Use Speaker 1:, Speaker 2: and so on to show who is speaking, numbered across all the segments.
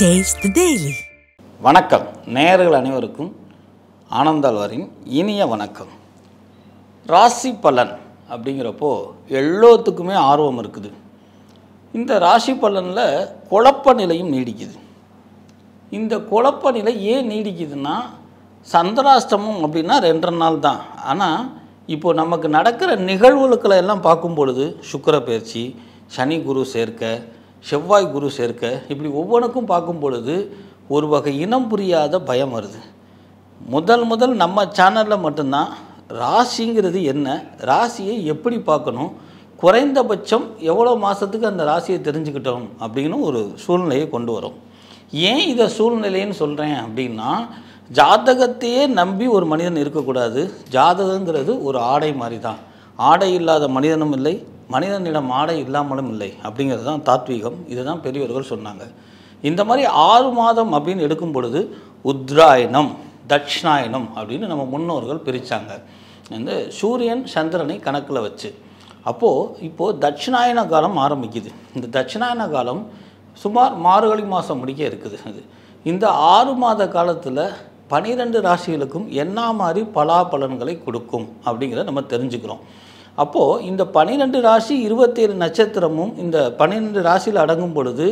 Speaker 1: Taste the Daily.
Speaker 2: வணக்கம் நேயர்கள் அனைவருக்கும் ஆனந்தாழ்வாரின் இனிய வணக்கம். ராசி பலன் அப்படிங்கிறப்போ எல்லோத்துக்குமே ஆர்வம் இருக்குது. இந்த ராசி பலனில் குழப்ப நிலையும் நீடிக்குது. இந்த குழப்ப நிலை ஏன் நீடிக்குதுன்னா, சந்திராஷ்டமம் அப்படின்னா 2 நாள் தான். ஆனால் இப்போ நமக்கு நடக்கிற நிகழ்வுகளை எல்லாம் பார்க்கும் பொழுது சுக்கிர பயிற்சி, சனி குரு சேர்க்கை, செவ்வாய் குரு சேர்க்கை, இப்படி ஒவ்வொன்றுக்கும் பார்க்கும் பொழுது ஒரு வகை இனம் புரியாத பயம் வருது. முதல் நம்ம சேனலில் மட்டும்தான் ராசிங்கிறது என்ன, ராசியை எப்படி பார்க்கணும், குறைந்தபட்சம் எவ்வளோ மாதத்துக்கு அந்த ராசியை தெரிஞ்சுக்கிட்டோம் அப்படின்னு ஒரு சூழ்நிலையை கொண்டு வரும். ஏன் இதை சூழ்நிலைன்னு சொல்கிறேன் அப்படின்னா, ஜாதகத்தையே நம்பி ஒரு மனிதன் இருக்கக்கூடாது. ஜாதகங்கிறது ஒரு ஆடை மாதிரி தான். ஆடை இல்லாத மனிதனும் இல்லை, மனிதனிடம் ஆடை இல்லாமலும் இல்லை அப்படிங்கிறது தான் தாத்வீகம். இதுதான் பெரியவர்கள் சொன்னாங்க. இந்த மாதிரி 6 மாதம் அப்படின்னு எடுக்கும் பொழுது உத்ராயணம், தட்சிணாயனம் அப்படின்னு நம்ம முன்னோர்கள் பிரித்தாங்க. இந்த சூரியன் சந்திரனை கணக்கில் வச்சு. இப்போது தட்சிணாயன காலம் ஆரம்பிக்குது. இந்த தட்சிணாயன காலம் சுமார் மார்கழி மாதம் முடிக்க இருக்குது. இந்த 6 மாத காலத்தில் 12 ராசிகளுக்கும் என்ன மாதிரி பலாபலன்களை கொடுக்கும் அப்படிங்கிறத நம்ம தெரிஞ்சுக்கிறோம். அப்போது இந்த 12 ராசி 27 நட்சத்திரமும் இந்த 12 ராசியில் அடங்கும் பொழுது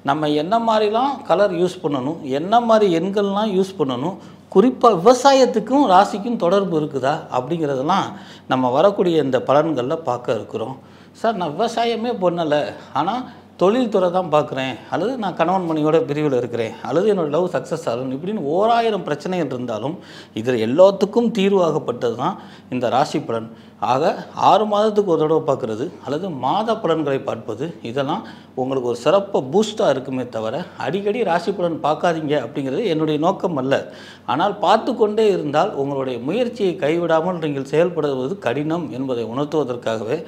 Speaker 2: நம்ம என்ன மாதிரிலாம் கலர் யூஸ் பண்ணணும், என்ன மாதிரி எண்கள்லாம் யூஸ் பண்ணணும், குறிப்பாக விவசாயத்துக்கும் ராசிக்கும் தொடர்பு இருக்குதா அப்படிங்கிறதெல்லாம் நம்ம வரக்கூடிய இந்த பலன்களில் பார்க்க இருக்கிறோம். சார், நான் விவசாயமே பண்ணலை, ஆனால் தொழில்துறை தான் பார்க்குறேன், அல்லது நான் கணவன் மணியோட பிரிவில் இருக்கிறேன், அல்லது என்னோடய லவ் சக்ஸஸ் ஆகும், இப்படின்னு 1000 பிரச்சனைகள் இருந்தாலும் இதில் எல்லாத்துக்கும் தீர்வாகப்பட்டது தான் இந்த ராசி பலன். ஆக 6 மாதத்துக்கு ஒரு தடவை பார்க்குறது அல்லது மாத பலன்களை பார்ப்பது, இதெல்லாம் உங்களுக்கு ஒரு சிறப்பு பூஸ்டாக இருக்குமே தவிர அடிக்கடி ராசி பலன் பார்க்காதீங்க அப்படிங்கிறது என்னுடைய நோக்கம் அல்ல. ஆனால் பார்த்து கொண்டே இருந்தால் உங்களுடைய முயற்சியை கைவிடாமல் நீங்கள் செயல்படுவது கடினம் என்பதை உணர்த்துவதற்காகவே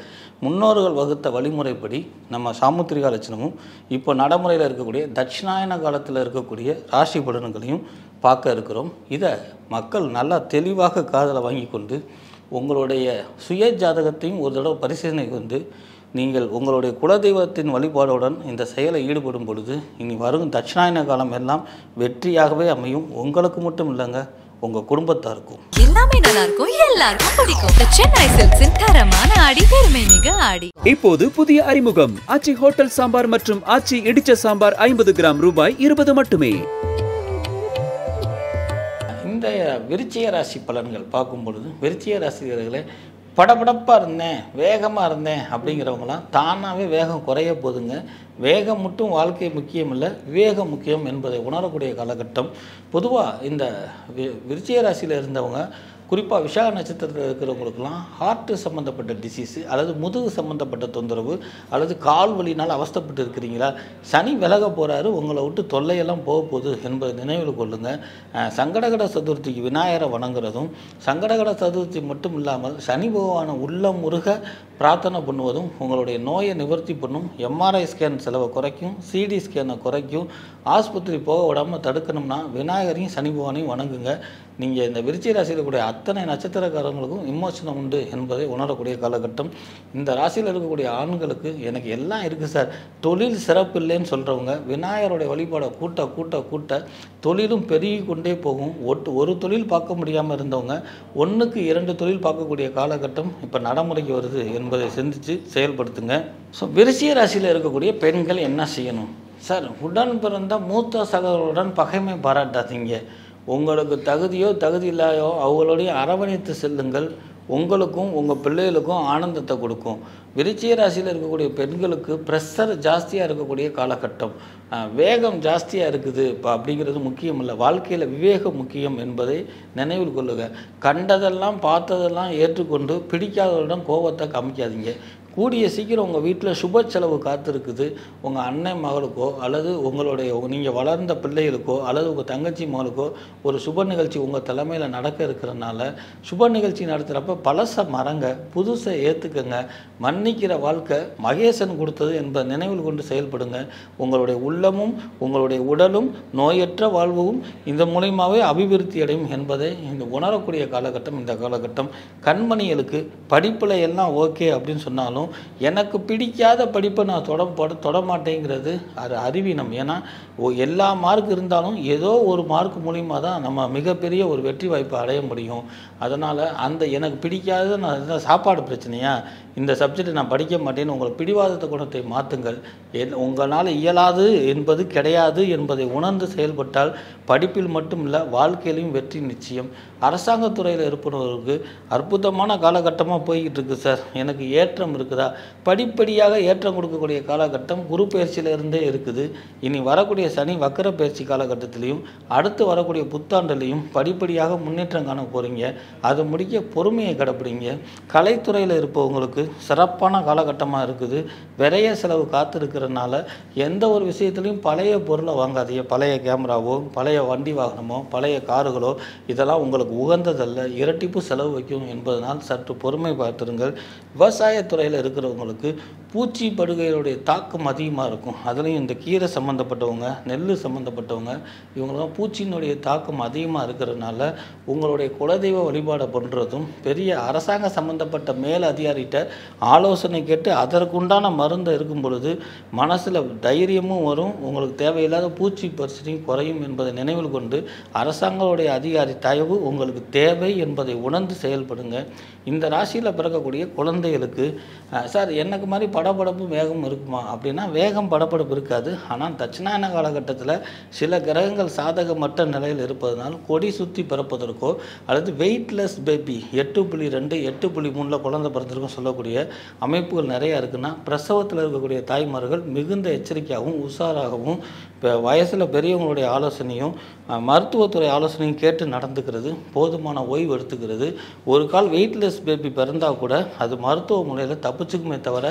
Speaker 2: முன்னோர்கள் வகுத்த வழிமுறைப்படி நம்ம சாமுத்திரிகா லட்சணமும் இப்போ நடைமுறையில் இருக்கக்கூடிய தட்சிணாயன காலத்தில் இருக்கக்கூடிய ராசி பலன்களையும் பார்க்க இருக்கிறோம். இதை மக்கள் நல்லா தெளிவாக காதில் வாங்கி கொண்டு உங்களுடைய சுய ஜாதகத்தையும் ஒரு தடவை பரிசீலனை கொண்டு நீங்கள் உங்களுடைய குலதெய்வத்தின் வழிபாடுடன் இந்த செயலை ஈடுபடும் பொழுது இனி வரும் தட்சிணாயன காலம் எல்லாம் வெற்றியாகவே அமையும். உங்களுக்கு மட்டும் இல்லைங்க, உங்க குடும்பத்தாருக்கும்
Speaker 1: எல்லாமே நல்லா இருக்கும், எல்லாருக்கும் பிடிக்கும். சென்னை சில்க்ஸின் தரமான ஆடி, பெருமை மிக ஆடி.
Speaker 3: இப்போது புதிய அறிமுகம் ஆச்சி ஹோட்டல் சாம்பார் மற்றும் ஆச்சி இடிச்ச சாம்பார் 50 கிராம் ரூபாய் 20 மட்டுமே.
Speaker 2: இந்த விருச்சிக ராசி பலன்கள் பார்க்கும் பொழுது விருச்சிக ராசிகளே படபடப்பாக இருந்தேன், வேகமாக இருந்தேன் அப்படிங்கிறவங்களாம் தானாகவே வேகம் குறைய போதுங்க. வேகம் மட்டும் வாழ்க்கை முக்கியம் இல்லை, விவேகம் முக்கியம் என்பதை உணரக்கூடிய காலகட்டம். பொதுவாக இந்த விருச்சிக ராசியில் இருந்தவங்க, குறிப்பாக விஷாக நட்சத்திரத்தில் இருக்கிறவங்களுக்கெல்லாம் ஹார்ட்டு சம்மந்தப்பட்ட டிசீஸு அல்லது முதுகு சம்மந்தப்பட்ட தொந்தரவு அல்லது கால் வலினால் அவஸ்தைப்பட்டு இருக்கிறீங்களா, சனி விலக போகிறாரு, உங்களை விட்டு தொல்லையெல்லாம் போக போகுது என்பதை நினைவில் கொள்ளுங்கள். சங்கடகட சதுர்த்திக்கு விநாயகரை வணங்குறதும், சங்கடகட சதுர்த்தி மட்டும் இல்லாமல் சனி பகவானை உள்ளம் முருக பிரார்த்தனை பண்ணுவதும் உங்களுடைய நோயை நிவர்த்தி பண்ணும். எம்ஆர்ஐ ஸ்கேன் செலவை குறைக்கும், சிடி ஸ்கேனை குறைக்கும். ஆஸ்பத்திரி போக விடாமல் தடுக்கணும்னா விநாயகரையும் சனி பகவானையும் வணங்குங்க. நீங்கள் இந்த விருச்சிக ராசியில் இருக்கக்கூடிய அத்தனை நட்சத்திரக்காரங்களுக்கும் விமோசனம் உண்டு என்பதை உணரக்கூடிய காலகட்டம். இந்த ராசியில் இருக்கக்கூடிய ஆண்களுக்கு எனக்கு எல்லாம் இருக்குது சார், தொழில் சிறப்பு இல்லைன்னு சொல்கிறவங்க விநாயகருடைய வழிபாடை கூட்ட தொழிலும் பெருகி கொண்டே போகும். ஒரு தொழில் பார்க்க முடியாமல் இருந்தவங்க 1க்கு 2 தொழில் பார்க்கக்கூடிய காலகட்டம் இப்போ நடைமுறைக்கு வருது என்பதை சிந்தித்து செயல்படுத்துங்க. ஸோ விருச்சிக ராசியில் இருக்கக்கூடிய பெண்கள் என்ன செய்யணும் சார்? உடன் பிறந்த மூத்த சகோதரருடன் பகைமை பாராட்டாதீங்க. உங்களுக்கு தகுதியோ தகுதி இல்லாயோ அவங்களுடைய அரவணைத்து செல்லுங்கள். உங்களுக்கும் உங்கள் பிள்ளைகளுக்கும் ஆனந்தத்தை கொடுக்கும். விருச்சிக ராசியில் இருக்கக்கூடிய பெண்களுக்கு ப்ரெஷர் ஜாஸ்தியாக இருக்கக்கூடிய காலகட்டம். வேகம் ஜாஸ்தியாக இருக்குது இப்போ அப்படிங்கிறது முக்கியம் இல்லை, வாழ்க்கையில் விவேகம் முக்கியம் என்பதை நினைவில் கொள்ளுங்க. கண்டதெல்லாம் பார்த்ததெல்லாம் ஏற்றுக்கொண்டு பிடிக்காதவரிடம் கோபத்தை காமிக்காதீங்க. கூடிய சீக்கிரம் உங்கள் வீட்டில் சுப செலவு காத்திருக்குது. உங்கள் அண்ணன் மகளுக்கோ அல்லது உங்களுடைய நீங்கள் வளர்ந்த பிள்ளைகளுக்கோ அல்லது உங்கள் தங்கச்சி மகளுக்கோ ஒரு சுப நிகழ்ச்சி உங்கள் தலைமையில் நடக்க இருக்கிறதுனால சுப நிகழ்ச்சி நடத்துகிறப்ப பழச மறங்க, புதுசை ஏற்றுக்கங்க. மன்னிக்கிற வாழ்க்கை மகேசன் கொடுத்தது என்பதை நினைவில் கொண்டு செயல்படுங்க. உங்களுடைய உள்ளமும் உங்களுடைய உடலும் நோயற்ற வாழ்வும் இந்த மூலியமாகவே அபிவிருத்தி அடையும் என்பதை இந்த உணரக்கூடிய காலகட்டம் இந்த காலகட்டம். கண்மணிகளுக்கு படிப்பில் எல்லாம் ஓகே அப்படின்னு சொன்னாலும் எனக்கு பிடிக்காத படிப்பை நான் தொடமாட்டேங்கிறது அது அறிவீனம். ஏன்னா எல்லா மார்க் இருந்தாலும் ஏதோ ஒரு மார்க் மூலியமாக தான் நம்ம மிகப்பெரிய ஒரு வெற்றி வாய்ப்பை அடைய முடியும். அதனால் அந்த எனக்கு பிடிக்காத நான் சாப்பாடு பிரச்சனையா, இந்த சப்ஜெக்டை நான் படிக்க மாட்டேன்னு உங்கள் பிடிவாதத்தை குணத்தை மாற்றுங்கள். உங்களால் இயலாது என்பது கிடையாது என்பதை உணர்ந்து செயல்பட்டால் படிப்பில் மட்டும் இல்லை வாழ்க்கையிலையும் வெற்றி நிச்சயம். அரசாங்கத்துறையில் இருப்பவர்களுக்கு அற்புதமான காலகட்டமாக போய்கிட்டு இருக்குது சார். எனக்கு ஏற்றம் இருக்குதா? படிப்படியாக ஏற்றம் கொடுக்கக்கூடிய காலகட்டம் குரு பயிற்சியிலிருந்தே இருக்குது. இனி வரக்கூடிய சனி வக்கர பயிற்சி காலகட்டத்திலையும் அடுத்து வரக்கூடிய புத்தாண்டுலையும் படிப்படியாக முன்னேற்றம் காண போகிறீங்க. அதை முடிக்க பொறுமையை கடைப்பிடிங்க. கலைத்துறையில் இருப்பவங்களுக்கு சிறப்பான காலகட்டமாக இருக்குது. விரைய செலவு காத்திருக்கிறதுனால எந்த ஒரு விஷயத்துலையும் பழைய பொருளை வாங்காதீங்க. பழைய கேமராவோ பழைய வண்டி வாகனமோ பழைய கார்களோ இதெல்லாம் உங்களுக்கு உகந்ததல்ல, இரட்டிப்பு செலவு வைக்கும் என்பதனால் சற்று பொறுமை பார்த்துருங்கள். விவசாயத்துறையில் இருக்கிறவங்களுக்கு பூச்சி படுகைகளுடைய தாக்கம் அதிகமாக இருக்கும். அதுலேயும் இந்த கீரை சம்மந்தப்பட்டவங்க, நெல் சம்மந்தப்பட்டவங்க, இவங்களாம் பூச்சியினுடைய தாக்கம் அதிகமாக இருக்கிறதுனால உங்களுடைய குலதெய்வ வழிபாடை பண்ணுறதும் பெரிய அரசாங்க சம்மந்தப்பட்ட மேல் அதிகாரிகிட்ட ஆலோசனை கேட்டு அதற்குண்டான மருந்தை இருக்கும் பொழுது மனசில் தைரியமும் வரும். உங்களுக்கு தேவையில்லாத பூச்சி பிரச்சனையும் குறையும் என்பதை நினைவில் கொண்டு அரசாங்கங்களுடைய அதிகாரி தயவு உங்களுக்கு தேவை என்பதை உணர்ந்து செயல்படுங்க. இந்த ராசியில் பிறக்கக்கூடிய குழந்தைகளுக்கு சார் எனக்கு மாதிரி படபடப்பு வேகம் இருக்குமா அப்படின்னா வேகம் படபடப்பு இருக்காது. ஆனால் தட்சிணாயன காலகட்டத்தில் சில கிரகங்கள் சாதகமற்ற நிலையில் இருப்பதனால் கொடி சுற்றி பிறப்பதற்கோ அல்லது வெயிட்லெஸ் பேபி 8.2 8.3 குழந்தை பிறந்திருக்கும் சொல்லக்கூடிய அமைப்புகள் நிறையா இருக்குன்னா பிரசவத்தில் இருக்கக்கூடிய தாய்மார்கள் மிகுந்த எச்சரிக்கையாகவும் உஷாராகவும் இப்போ வயசில் பெரியவங்களுடைய ஆலோசனையும் மருத்துவத்துறை ஆலோசனையும் கேட்டு நடந்துக்கிறது, போதுமான ஓய்வு எடுத்துக்கிறது. ஒரு கால் வெயிட்லெஸ் பேபி பிறந்தால் கூட அது மருத்துவ முறையில் தப்பிச்சுக்குமே தவிர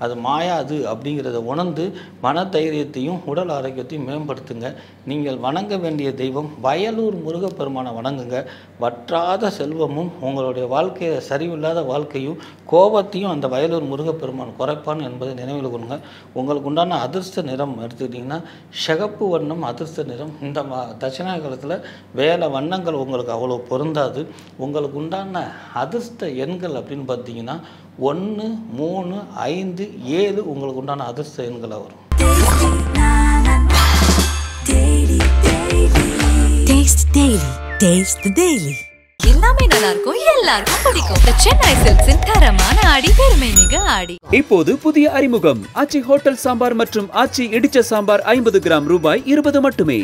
Speaker 2: அது மாயாது அப்படிங்கிறத உணர்ந்து மன தைரியத்தையும் உடல் ஆரோக்கியத்தையும் மேம்படுத்துங்க. நீங்கள் வணங்க வேண்டிய தெய்வம் வயலூர் முருகப்பெருமானை வணங்குங்க. வற்றாத செல்வமும் உங்களுடைய வாழ்க்கையை சரிவில்லாத வாழ்க்கையும் கோபத்தையும் அந்த வயலூர் முருகப்பெருமான் குறைப்பான் என்பதை நினைவில் கொள்ளுங்க. உங்களுக்கு உண்டான அதிர்ஷ்ட நிறம் எடுத்துக்கிட்டிங்கன்னா சிகப்பு வண்ணம் அதிர்ஷ்ட நிறம். இந்த தட்சிணாய காலத்தில் வேலை வண்ணங்கள் உங்களுக்கு அவ்வளோ பொருந்தாது. உங்களுக்கு உண்டான அதிர்ஷ்ட எண்கள் அப்படின்னு பார்த்தீங்கன்னா 1 3 5 7 உங்களுக்கு உண்டான அதிர்ஷ்ட எண்களாக வரும்.
Speaker 1: எல்லாமே நல்லா இருக்கும், எல்லாருக்கும் பிடிக்கும். சென்னை சில்க்ஸின் தரமான ஆடி பெருமை மிக ஆடி.
Speaker 3: இப்போது புதிய அறிமுகம் ஆச்சி ஹோட்டல் சாம்பார் மற்றும் ஆச்சி இடிச்ச சாம்பார் 50 கிராம் ரூபாய் 20 மட்டுமே.